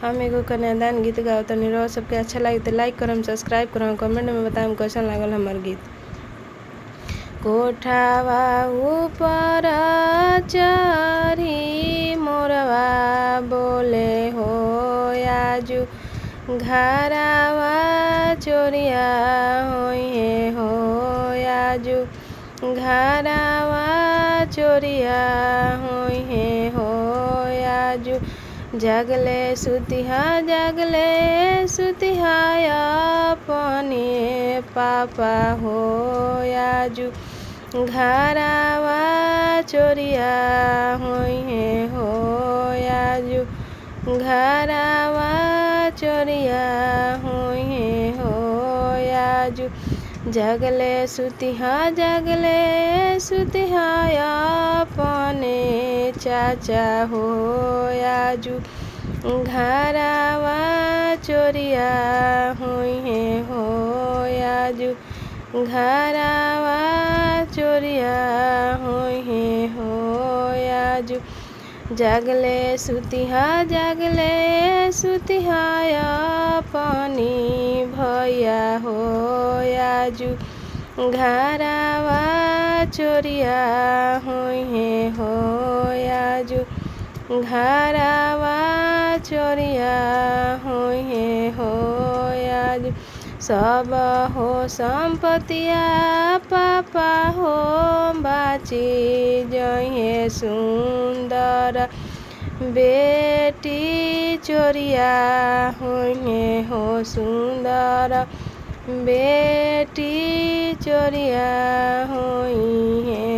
हम एगो कन्यादान गीत गाओ तनी। रउआ सबके अच्छा लगी तो लाइक करम, सब्सक्राइब करम, कमेंट में बताएम कैसन लागल हमर गीत। कोठावा ऊपर चढ़ी मोरवा बोले हो आजू, घरवा चोरिया होइहे हो आजू, घरवा चोरिया होइहे हो आजू। जागले सुतिहा अपने पापा हो आजू, घरवा चोरिया होइहे हो आजू, घरवा चोरिया होइहे हो आजू। जागले सुतिहा अपने चाचा हो आजू, घरवा चोरिया होइहे हो आजू, घरवा चोरिया होइहे हो आजू। जागले सुतिहा अपनी भैया हो आजू, घरवा चोरिया होइहे हो आजू, घरवा चोरिया होइहे हो आजू। सब हो संपत्तिया पापा हो बाची जइहे सुंदर, बेटी चोरिया होइहे हो सुंदर, बेटी चोरिया होइहे।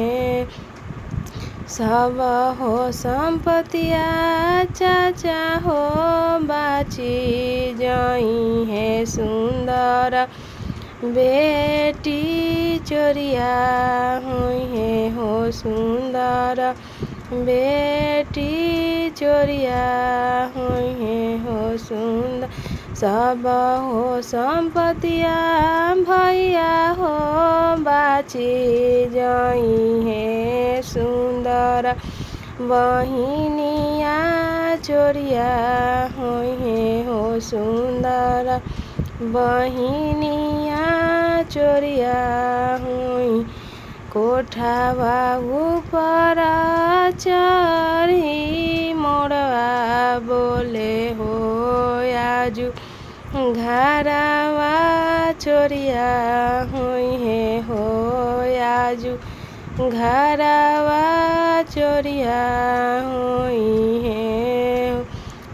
सब हो संपत्तिया चाचा हो बाची जइहे सुंदर, बेटी चोरिया होइहे हो सुंदर, बेटी चोरिया होइहे हो सुंदर। सब हो संपत्तिया भैया हो बाची जइहे सुंदर, बहिनिया चोरिया होइहे हो सुंदर, बहिनिया चोरिया होई। कोठावा ऊपर चढ़ी मोरवा बोले हो आजू, घरवा चोरिया होइहे हो आजू, घरवा चोरिया होइहे।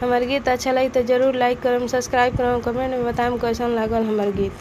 हमार गीत अच्छा लगी तो जरूर लाइक करम, सब्सक्राइब करम, कमेंट में बताएम कैसन लागल हमर गीत।